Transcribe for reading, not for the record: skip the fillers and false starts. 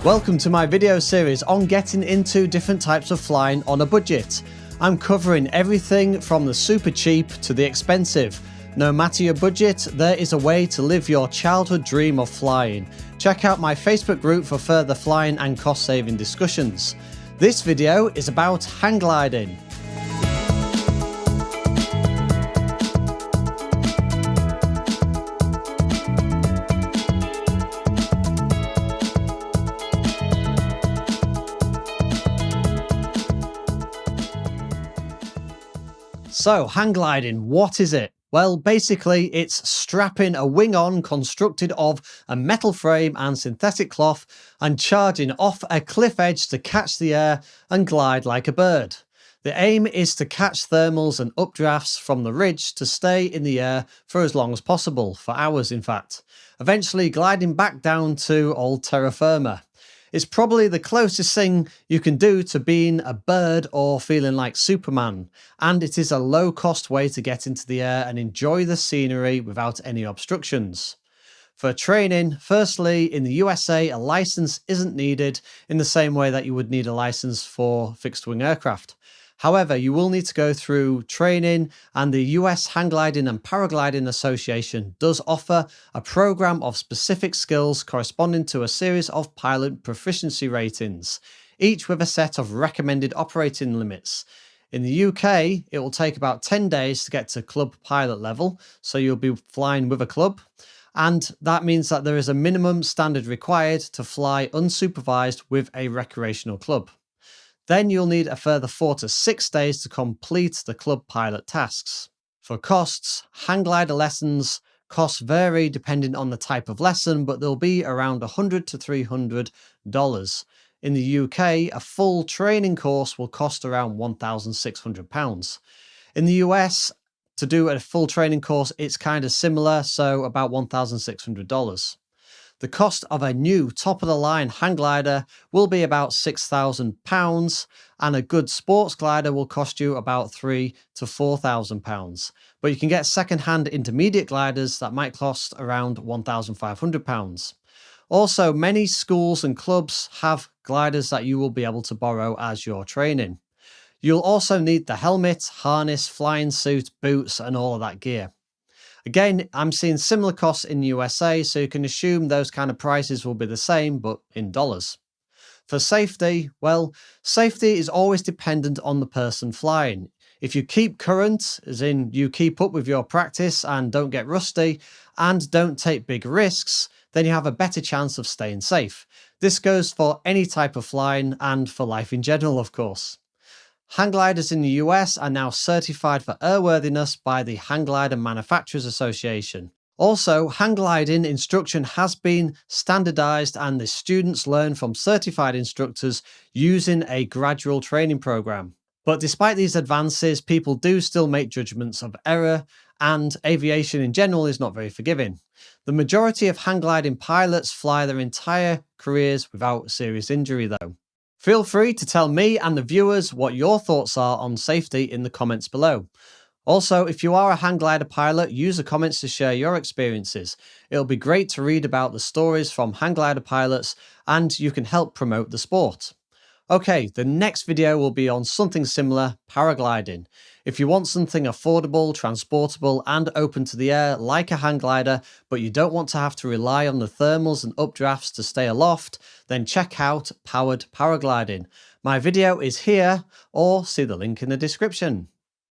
Welcome to my video series on getting into different types of flying on a budget. I'm covering everything from the super cheap to the expensive. No matter your budget, there is a way to live your childhood dream of flying. Check out my Facebook group for further flying and cost saving discussions. This video is about hang gliding. So, hang gliding, what is it? Well, basically, it's strapping a wing on constructed of a metal frame and synthetic cloth and charging off a cliff edge to catch the air and glide like a bird. The aim is to catch thermals and updrafts from the ridge to stay in the air for as long as possible, for hours in fact, eventually gliding back down to old terra firma. It's probably the closest thing you can do to being a bird or feeling like Superman, and it is a low-cost way to get into the air and enjoy the scenery without any obstructions. For training, firstly, in the USA, a license isn't needed in the same way that you would need a license for fixed-wing aircraft. However, you will need to go through training, and the US Hang Gliding and Paragliding Association does offer a program of specific skills corresponding to a series of pilot proficiency ratings, each with a set of recommended operating limits. In the UK, it will take about 10 days to get to club pilot level, so you'll be flying with a club, and that means that there is a minimum standard required to fly unsupervised with a recreational club. Then you'll need a further 4 to 6 days to complete the club pilot tasks. For costs, hang glider lessons costs vary depending on the type of lesson, but they'll be around $100 to $300. In the UK, a full training course will cost around £1,600. In the US, to do a full training course, it's kind of similar, so about $1,600. The cost of a new top-of-the-line hang glider will be about £6,000, and a good sports glider will cost you about £3,000 to £4,000. But you can get second-hand intermediate gliders that might cost around £1,500. Also, many schools and clubs have gliders that you will be able to borrow as you're training. You'll also need the helmet, harness, flying suit, boots, and all of that gear. Again, I'm seeing similar costs in the USA, so you can assume those kind of prices will be the same, but in dollars. For safety, well, safety is always dependent on the person flying. If you keep current, as in you keep up with your practice and don't get rusty, and don't take big risks, then you have a better chance of staying safe. This goes for any type of flying and for life in general, of course. Hang gliders in the US are now certified for airworthiness by the Hang Glider Manufacturers Association. Also, hang gliding instruction has been standardized and the students learn from certified instructors using a gradual training program. But despite these advances, people do still make judgments of error, and aviation in general is not very forgiving. The majority of hang gliding pilots fly their entire careers without serious injury though. Feel free to tell me and the viewers what your thoughts are on safety in the comments below. Also, if you are a hang glider pilot, use the comments to share your experiences. It'll be great to read about the stories from hang glider pilots, and you can help promote the sport. Okay, the next video will be on something similar, paragliding. If you want something affordable, transportable and open to the air like a hang glider, but you don't want to have to rely on the thermals and updrafts to stay aloft, then check out Powered Paragliding. My video is here, or see the link in the description.